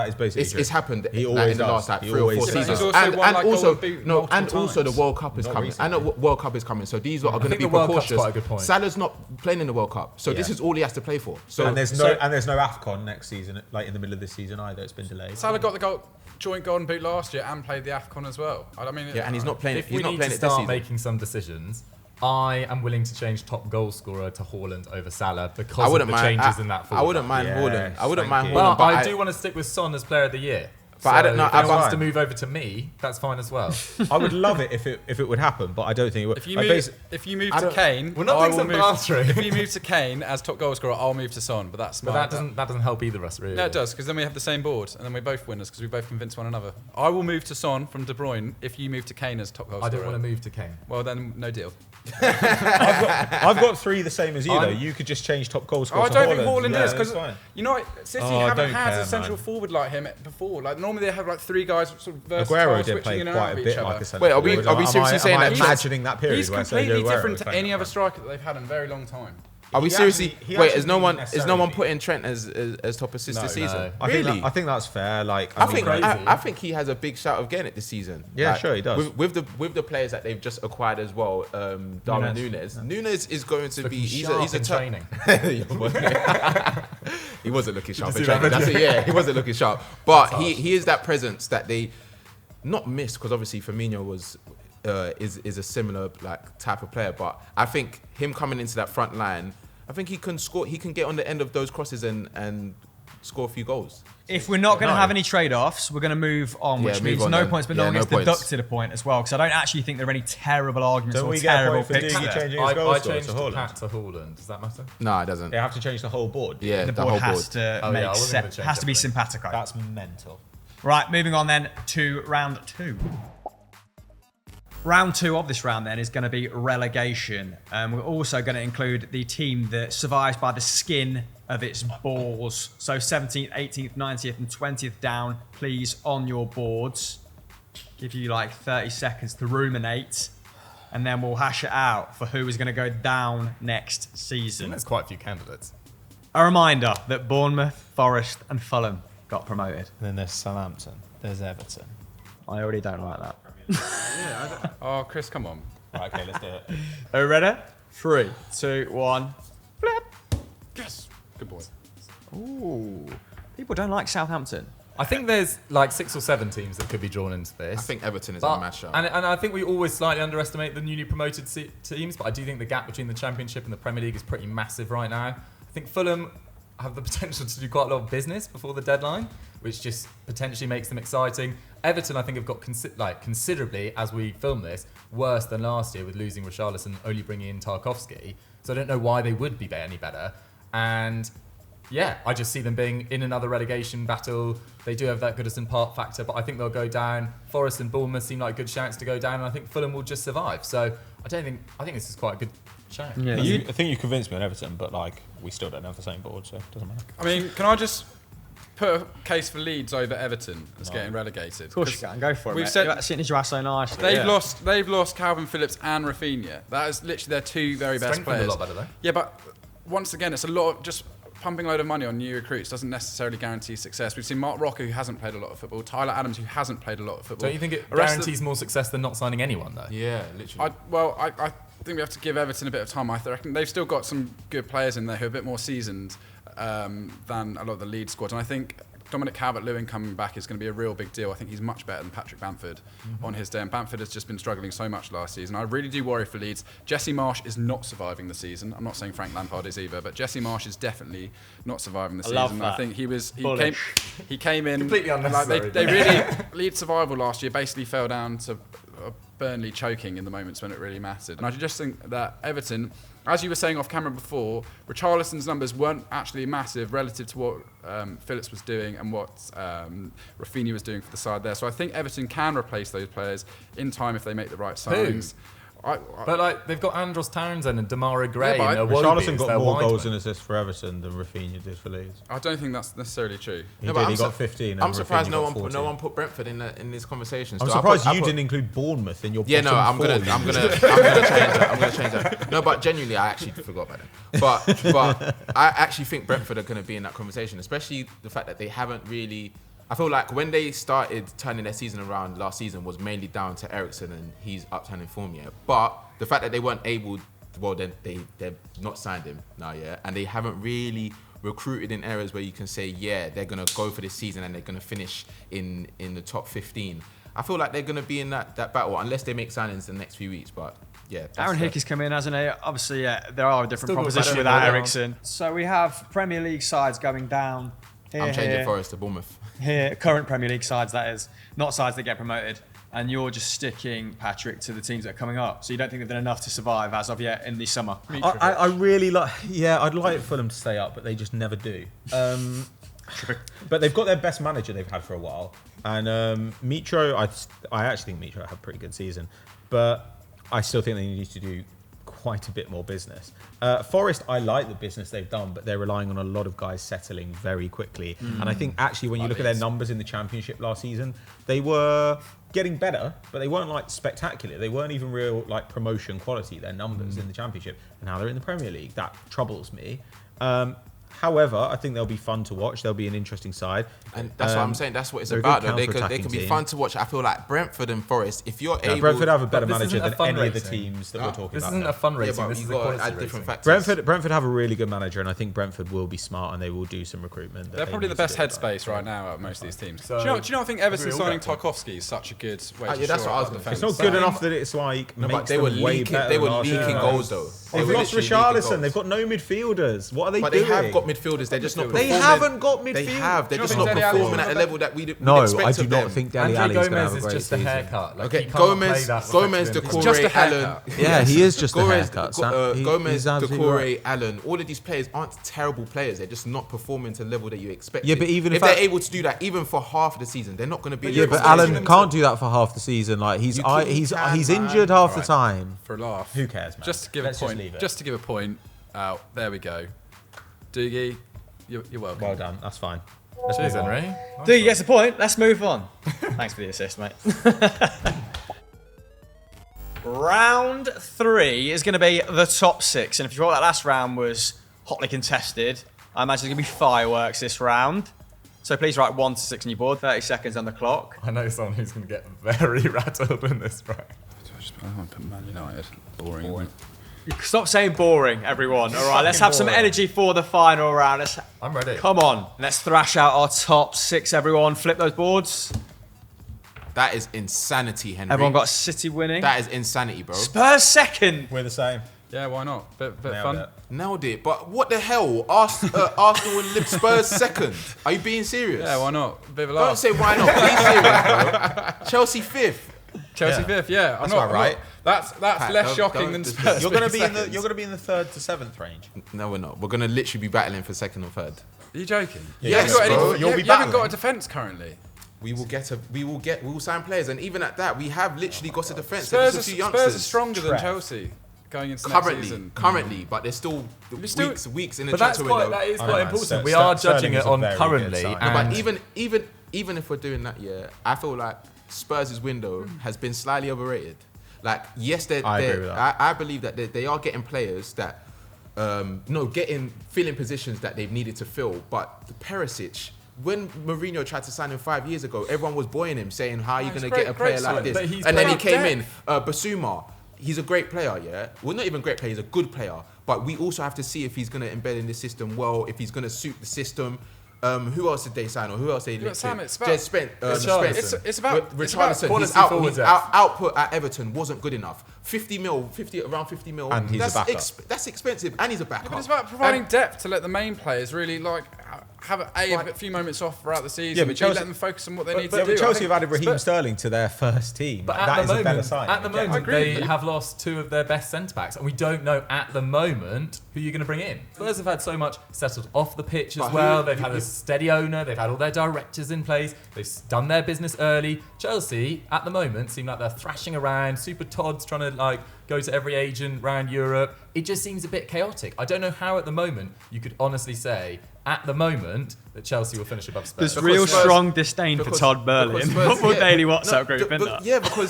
is basically it's happened. He in always the last does. 3 or 4 seasons, He's also won, and also multiple the times. World Cup is Not coming. recently. And the World Cup is coming. So these lot are going to think be the World Cup's precautious. quite a good point. Salah's not playing in the World Cup, so this is all he has to play for. So and there's no AFCON next season, like in the middle of this season either. It's been delayed. Salah got the joint golden boot last year and played the AFCON as well. I mean, yeah, and he's not playing. If He's we not need playing to it this start season. making some decisions, I am willing to change top goal scorer to Haaland over Salah because I wouldn't of the mind. changes in that forward. I wouldn't mind Yeah, Haaland. I wouldn't thank mind you. Well, Haaland, but I do want to stick with Son as player of the year. But I don't know. If anyone wants fine. to move over to me, that's fine as well. I would love it if it would happen, but I don't think it would. If you Like, move, if you move to Kane, We're not I doing will some move. bartering. If you move to Kane as top goal scorer, I'll move to Son. But that's But that doesn't help either of us, really. No, it does, because then we have the same board, and then we're both winners because we both convince one another. I will move to Son from De Bruyne if you move to Kane as top goal I scorer. don't want to move to Kane. Well, then no deal. I've got 3 the same as you though. I'm- You could just change top goal Oh, scorer. I to don't think Haaland. Haaland Yeah, is that's because fine. you know City Oh, I haven't don't had care, a central man. forward like him before. Like normally they have like 3 guys sort of versatile, Aguero did switching play in and quite out a of bit each like other. a centre Wait, are we forward. seriously saying that I'm he's- imagining that period He's where Sergio completely Aguero different was to playing any up other front. striker that they've had in a very long time. Are we He seriously? actually- he Wait, actually is no one necessarily- putting Trent as top assist this No. season? I think that's fair. Like I think crazy. I think he has a big shout of getting it this season. Yeah, sure he does. With the players that they've just acquired as well, Darwin Núñez. Núñez is going to be he's a training. He wasn't looking sharp Did in you see training. that? That's it. Yeah, he wasn't looking sharp. But he is that presence that they not missed because obviously Fabinho was is a similar like type of player. But I think him coming into that front line, I think he can score. He can get on the end of those crosses and score a few goals. If we're not going to No. have any trade-offs, we're going to move on, which move means on no then. points, but Yeah, no one no gets points. deducted a point as well, because I don't actually think there are any terrible arguments Don't or we get a terrible point for picks Doogie there. changing his goal I scorer changed to to Haaland? Pat to Haaland. Does that matter? No, it doesn't. They have to change the whole board. Yeah, The the board whole has board. to Oh, yeah, I make wasn't gonna change has to be everything. simpatico. That's mental. Right, moving on then to round 2. Round 2 of this round then is going to be relegation. We're also going to include the team that survives by the skin of its balls. So 17th, 18th, 19th and 20th down, please, on your boards. Give you like 30 seconds to ruminate, and then we'll hash it out for who is going to go down next I think season. there's quite a few candidates. A reminder that Bournemouth, Forest and Fulham got promoted. Then there's Southampton. There's Everton. I already don't like that. Oh, Chris, come on. Right, okay, let's do it. Are you ready? 3, 2, 1. Flip. Yes, good boy. Ooh. People don't like Southampton. I think there's like 6 or 7 teams that could be drawn into this. I think Everton is But- a match up. and I think we always slightly underestimate the newly promoted teams, but I do think the gap between the Championship and the Premier League is pretty massive right now. I think Fulham have the potential to do quite a lot of business before the deadline, which just potentially makes them exciting. Everton, I think, have got considerably, as we film this, worse than last year with losing Richarlison, only bringing in Tarkowski. So I don't know why they would be any better. And yeah, I just see them being in another relegation battle. They do have that Goodison Park factor, but I think they'll go down. Forest and Bournemouth seem like good chance to go down, and I think Fulham will just survive. So I think this is quite a good shout. Yeah. I think you convinced me on Everton, but like we still don't have the same board, so it doesn't matter. I mean, can I just put a case for Leeds over Everton as getting relegated? Of course you can. Go for it, We've mate. said- You're sitting as your ass so nicely. They've lost Calvin Phillips and Rafinha. That is literally their 2 very best Strengthened players. a lot better though. Yeah, but once again, it's a lot of just pumping a load of money on new recruits doesn't necessarily guarantee success. We've seen Mark Rocker, who hasn't played a lot of football, Tyler Adams, who hasn't played a lot of football. Don't you think it The rest of guarantees more success than not signing anyone though? Yeah, literally. I think we have to give Everton a bit of time. I reckon they've still got some good players in there who are a bit more seasoned than a lot of the Leeds squad. And I think Dominic Calvert-Lewin coming back is going to be a real big deal. I think he's much better than Patrick Bamford on his day. And Bamford has just been struggling so much last season. I really do worry for Leeds. Jesse Marsh is not surviving the season. I'm not saying Frank Lampard is either, but Jesse Marsh is definitely not surviving the season. love I that. think Bullish. he came in Completely unnecessary. Like they really Leeds survival last year basically fell down to Burnley choking in the moments when it really mattered. And I just think that Everton, as you were saying off camera before, Richarlison's numbers weren't actually massive relative to what Phillips was doing and what Rafinha was doing for the side there. So I think Everton can replace those players in time if they make the right signings. But like they've got Andros Townsend and Damara Gray Yeah, and but Richarlison got more goals and assists for Everton than Rafinha did for Leeds. I don't think that's necessarily true. He No, did. but He I'm got su- 15. I'm and surprised Rafinha no got one 14. put Brentford in this conversation. I'm So surprised I you put- didn't include Bournemouth in your Yeah, no, bottom I'm gonna four, you change that. I'm gonna change that. No, but genuinely, I actually forgot about them. But I actually think Brentford are gonna be in that conversation, especially the fact that they haven't really. I feel like when they started turning their season around last season was mainly down to Eriksen and he's upturning form yet. But the fact that they weren't able, well, then they've not signed him now, yeah, and they haven't really recruited in areas where you can say, yeah, they're gonna go for this season and they're gonna finish in the top 15. I feel like they're gonna be in that battle unless they make signings in the next few weeks. But yeah, Aaron Hickey's come in, hasn't he? Obviously, there are a different Still got proposition better without than Eriksen. So we have Premier League sides going down I'm changing Forest to Bournemouth. Here, current Premier League sides, that is, not sides that get promoted. And you're just sticking, Patrick, to the teams that are coming up. So you don't think they've done enough to survive as of yet in the summer? I really like. Yeah, I'd like Fulham to stay up, but they just never do. But they've got their best manager they've had for a while, and Mitro. I actually think Mitro had a pretty good season, but I still think they need to do quite a bit more business. Forest, I like the business they've done, but they're relying on a lot of guys settling very quickly. And I think actually when you look at their numbers in the Championship last season, they were getting better, but they weren't like spectacular. They weren't even real like promotion quality, their numbers in the Championship. And now they're in the Premier League. That troubles me. However, I think they'll be fun to watch. They'll be an interesting side. And that's what I'm saying. That's what it's they're a about. good Though. They can counter-attacking be team. fun to watch. I feel like Brentford and Forest, if you're able... Brentford have a better But this manager isn't than a any of the fundraising. teams that we're talking This about. isn't now. a fundraising. Yeah, but This you've is a got to quality add rating. different factors. Brentford have a really good manager, and I think Brentford will be smart, and they will do some recruitment. They're probably the best headspace right now out of most of these teams. So- do you know I think Everton Agree with signing all that. Tarkowski is such a good way to yeah, that's shore what I up was the gonna It's defence. not good enough that it's like No, makes but they were them way leaking. better They were than last leaking year. goals though. They They've were lost literally leaking Richarlison. goals. They've got no midfielders. What are they But doing? they have got midfielders. They're just not They performing. haven't got They midfield. have. They're Do you just think not Dele Alli's performing gonna at a have level that we'd No, expect I do of not them. think Dele Andre Alli's going to Gomez have a is great just a season. haircut. Like, Okay, he can't play Gomez, that Decore, reflection. just a Allen. haircut. Yeah, he is just a Gomez, haircut. Gomez, He's absolutely Decore, right. Allen. All of these players aren't terrible players. They're just not performing to the level that you expect. Yeah, but even if if they're I- able to do that, even for half of the season, they're not going to be. Yeah, but Alan can't do that for half the season. Like he's You can, he's man. injured half the Alright. time. For a laugh. Who cares, man? Just to give Let's a just point. leave it. Just to give a point out. There we go. Doogie, you're welcome. Well done. That's fine. Cheers, Henry. Dude, you get the point. Let's move on. Thanks for the assist, mate. Round 3 is going to be the top 6. And if you thought that last round was hotly contested, I imagine there's going to be fireworks this round. So please write 1 to 6 on your board. 30 seconds on the clock. I know someone who's going to get very rattled in this round. I want to put Man United. Boring. Stop saying boring, everyone. All right, let's have some boring. energy for the final round. I'm ready. Come on. Let's thrash out our top 6, everyone. Flip those boards. That is insanity, Henry. Everyone got City winning. That is insanity, bro. Spurs second. We're the same. Yeah, why not? Bit Nailed fun. it. Nailed it. But what the hell? Arsenal and Spurs second. Are you being serious? Yeah, why not? Bit of a Don't laugh. say why not. Be serious, bro. Chelsea 5th. Chelsea Yeah. 5th. Yeah, That's about right. That's Pat, less don't- shocking don't than dis- Spurs. You're going to being be in the second. 3rd to 7th range. No, we're not. We're going to literally be battling for second or third. Are you joking? Yes, you haven't got bro. any, You'll be you haven't got battling. a defence currently. We will sign players, and even at that, we have literally got a defence. Spurs Just a few are youngsters. stronger than Trev. Chelsea going into next season. Currently, but there's still still- weeks in the But that's transfer window. that is I quite know, man. important. We Sterling are is judging a it on very good currently. sign. No, And but even if we're doing that, yeah, I feel like Spurs' window has been slightly overrated. Like, yes, I agree with that. I believe that they are getting players that, filling positions that they've needed to fill. But the Perisic, when Mourinho tried to sign him 5 years ago, everyone was buoying him, saying, "How are you he's going to great- get a great player like signing, but this?" he's And then he playing came in, depth. Basuma. He's a great player, yeah. Well, not even great player. He's a good player. But we also have to see if he's going to embed in the system well, if he's going to suit the system. Who else did they sign, or who else they got linked Sam, to? it's about- Jed Spence. Richarlison. It's about Richarlison. quality His forwards. output at Everton wasn't good enough. 50 mil, around 50 mil. And he's a backup. That's expensive, and he's a backup. But it's about providing And- depth to let the main players really have a few moments off throughout the season. Yeah, but but Chelsea- let them focus on what they need But to do. Chelsea I have added think Raheem Spurs- Sterling to their first team. But That at is the a better moment, sign. at the I moment, agree with they you. have lost 2 of their best centre backs, and we don't know at the moment who you're going to bring in. Spurs have had so much settled off the pitch as But well. who- They've had a steady owner. They've had all their directors in place. They've done their business early. Chelsea, at the moment, seem like they're thrashing around. Super Todd's trying to go to every agent around Europe. It just seems a bit chaotic. I don't know how at the moment you could honestly say at the moment that Chelsea will finish above Spurs. There's Because real Spurs- strong disdain for because- Todd Burley because in the Spurs- Football yeah. Daily WhatsApp No, group, isn't but- there? Yeah, because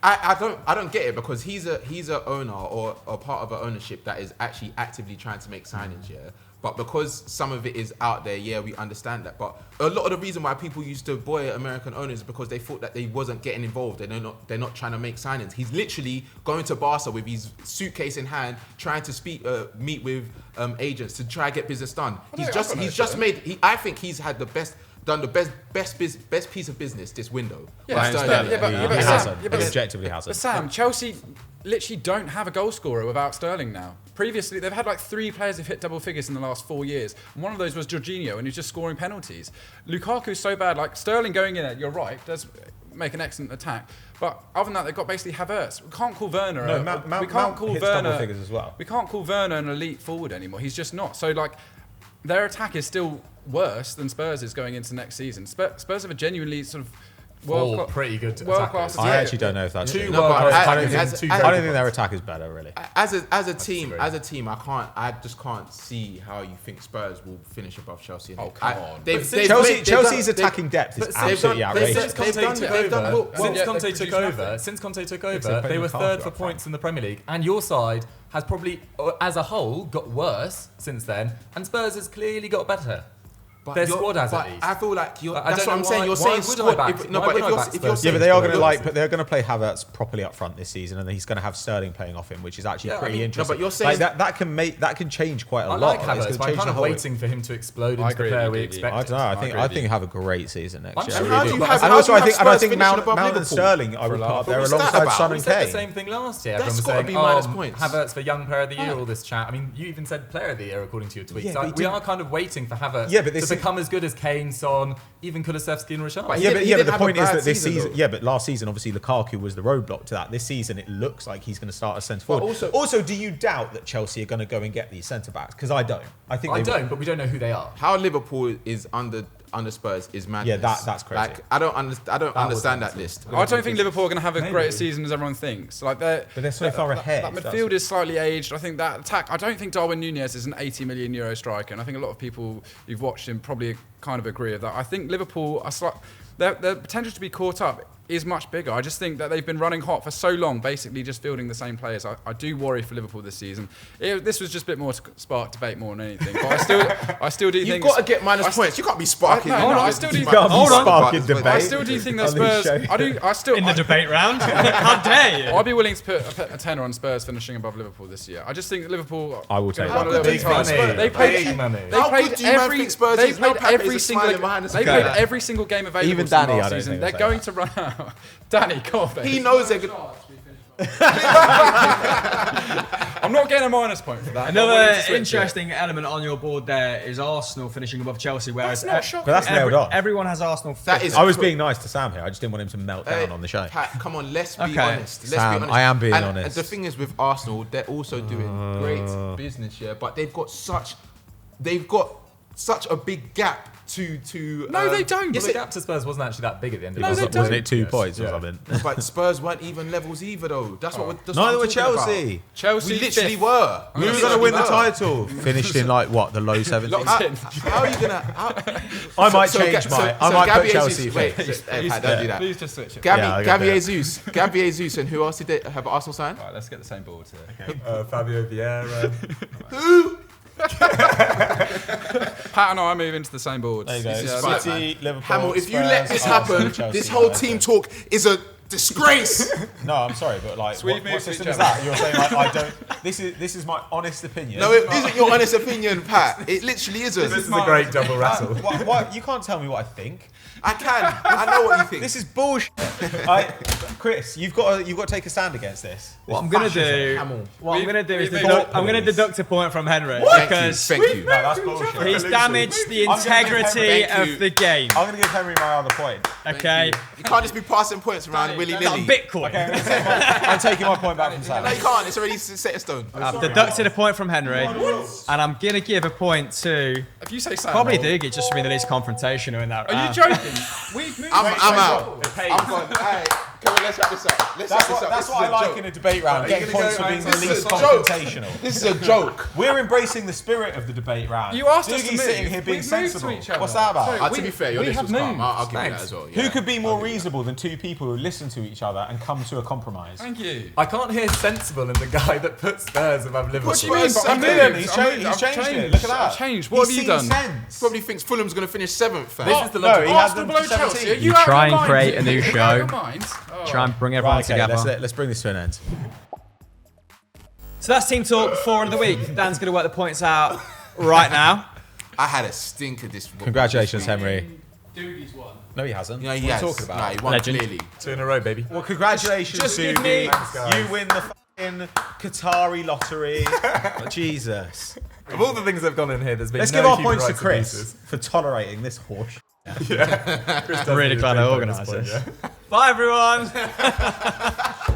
I don't get it, because he's a owner or part of an ownership that is actually actively trying to make signings, yeah. But because some of it is out there, yeah, we understand that. But a lot of the reason why people used to boy American owners is because they thought that they wasn't getting involved. They're not trying to make signings. He's literally going to Barca with his suitcase in hand, trying to meet with agents to try and get business done. I think I think he's had the done the best piece of business this window. Yeah, Sterling. He hasn't. He but objectively But hasn't. Sam, Chelsea literally don't have a goal scorer without Sterling now. Previously, they've had like 3 players who've hit double figures in the last 4 years. And one of those was Jorginho, and he's just scoring penalties. Lukaku's so bad. Like Sterling going in, you're right, does make an excellent attack. But other than that, they've got basically Havertz. We can't call Werner. No, Uh, we can't call hits Werner double figures as well. We can't call Werner an elite forward anymore. He's just not. So like, their attack is still worse than Spurs is going into next season. Spurs have a genuinely sort of pretty good world-class attackers. I actually don't know if that's true. No, but I don't as- think as- I don't think their attack is better, really. As a team, I just can't see how you think Spurs will finish above Chelsea. Oh, come on. Chelsea's attacking depth is absolutely outrageous. Since Conte took over, Except they were Lukaku third for up front. points in the Premier League, and your side has probably, as a whole, got worse since then, and Spurs has clearly got better. Their squad has at least. I feel like I that's don't what I'm know saying. why- You're why saying would I squad. back- If why would I back you're Spurs? Yeah, saying but they are squad, going to but they're going to play Havertz properly up front this season, and then he's going to have Sterling playing off him, which is actually pretty interesting. but you're saying- that can change quite a I lot. like It's Havertz, gonna but I'm change kind the of whole- waiting for him to explode I into the agree player with we you. expected. I don't know. I agree think with you. he'll have a great season next year. I'm How do you have- And how also, do you I think have Spurs Mount finishing above and Liverpool? Sterling, I would put up there What's that alongside about? Son We and said the Kane. same thing last year. That's Everyone was gotta saying, be minus points. Havertz for Young Player of the Year, all this chat. I mean, you even said Player of the Year according to your tweets. Yeah, So but he we didn't- are kind of waiting for Havertz Yeah, but to this is- become as good as Kane, Son, even Kulusevski and Richarlison. But Yeah, he but didn't the have a point is bad that this season, season, though. yeah, but last season obviously Lukaku was the roadblock to that. This season it looks like he's going to start as centre forward. also- do you doubt that Chelsea are going to go and get these centre backs? Because I don't. I think I they don't, but we don't know who they are. How Liverpool is under Spurs is madness. Yeah, that's crazy. Like I don't understand that list. I don't think Liverpool are going to have a Maybe. greater season as everyone thinks. Like But they're so far ahead. That midfield is slightly aged. I think that attack. I don't think Darwin Núñez is an 80 million euro striker, and I think a lot of people who've watched him probably kind of agree with that. I think Liverpool are their potential to be caught up is much bigger. I just think that they've been running hot for so long, basically just fielding the same players. I do worry for Liverpool this season. This was just a bit more to spark debate more than anything. But I still do You've think got to get minus points. You can't be sparking. I still do. You can't be Hold on. sparking debate. I still do think that on this Spurs. show. I still In the debate round? How dare you? I'd be willing to put a tenner on Spurs finishing above Liverpool this year. I just think that Liverpool. I will take How that. good do you Big think money. Spurs? They played. Big money. They How played good do you man every. think Spurs They is? No played Pepe's every is single. smiling behind the They screen. played every single game available. Even to them Danny, last I don't season. think They're will going say to run out. Danny, come on, He knows they're good. I'm not getting a minus point for that. I'm willing Another to switch it. interesting element on your board there is Arsenal finishing above Chelsea, whereas That's not shocking. But that's nailed on. everyone has Arsenal. That fifth. is- I was being nice to Sam here. I just didn't want him to melt down on the show. Pat, come on, let's be Okay. honest. Let's Sam, be honest. I am being and honest. The thing is with Arsenal, they're also doing great business here, but they've got such a big gap to. No, they don't. Yes, the gap to Spurs wasn't actually that big at the end of No, the they season. don't. Wasn't it 2 points or Yeah. something? But Spurs weren't even levels either, though. That's what. That's Neither what were I'm talking Chelsea. about. Chelsea We literally fifth. were. We were going to win the title. Finished in like what, the low 70s? Locked in. How are you gonna? I might So change Ga- my. so- I so might Gabby put Chelsea. Jesus- wait, fifth. Pat, don't do that. Please just switch it. Yeah, I got Gabby that. Jesus, and who else did they have Arsenal sign? Right, let's get the same board here. Fabio Vieira. Who? Pat and I move into the same board. There you go. This is Yeah, fine. City, Liverpool. Hamill, if you Spurs, let this Arsenal, happen, Chelsea, this whole United. team talk is a disgrace. No, I'm sorry, but like, Sweet what move, system sweet is that? You're saying like, I don't. This is my honest opinion. No, it isn't your honest opinion, Pat. It literally isn't. This is a great double rattle. What, you can't tell me what I think. I can. I know what you think. This is bullshit. Chris, you've got to take a stand against this. What I'm gonna do? Hamill. What I'm gonna do is we- deduct, we- I'm gonna deduct a point from Henry Thank you. because Thank you. No, that's bullshit. he's damaged the I'm gonna give integrity Henry- thank you. of the game. I'm going to give Henry my other point. Okay, You can't just be passing points around willy not nilly. Bitcoin. I'm taking my point back from Sam. No, you can't. It's already set in stone. I've deducted a point from Henry, and I'm gonna give a point to If you say Sam, probably roll. Dugi just for being the least confrontational in that Are you round. joking? We've moved. I'm out. Hey, I'm gone. Hey, come on, let's wrap this up. Let's wrap this up. That's This what is I a like joke. in a debate round. Getting gonna points go for being the back to least this? Joke. confrontational. This is a joke. We're embracing the spirit of the debate round. You asked us to Doogie's move. sitting here being We've moved to sensible. each other. What's that about? Sorry, To be fair, your we list have was calm. moved. I'll give you that Thanks. as well. Who yeah. could be more reasonable than two people who listen to each other and come to a compromise? Thank you. I can't hear sensible in the guy that puts Spurs above Liverpool. What do you mean? Spurs But I are moved. good. He's I changed. moved. He's I've changed it. changed. Look at that. I've changed. What have you done? Sense. Probably thinks Fulham's going to finish 7th. fam. This is the No, logic. he has Arsenal them below to Chelsea. 17. Are You out of try your and create mind? a new Are you out of your show. mind? Oh. Try and bring everyone Right, okay, together. let's bring this to an end. So that's Team Talk 4 of the week. Dan's gonna work the points out right now. I had a stinker this week. Congratulations, Henry. Doogie's won. No, he hasn't. Yeah, What he are has. you talking about? Nah, he won Legend. clearly. 2 in a row, baby. Well, congratulations, Just give Sugi. me- Thanks, guys. You win the fucking Qatari lottery. Jesus. Of all the things that have gone in here, there's been Let's no give our human points to rights Chris abuses. for tolerating this horse. Chris does Really need a glad big I bonus organised point, this. yeah. Bye, everyone.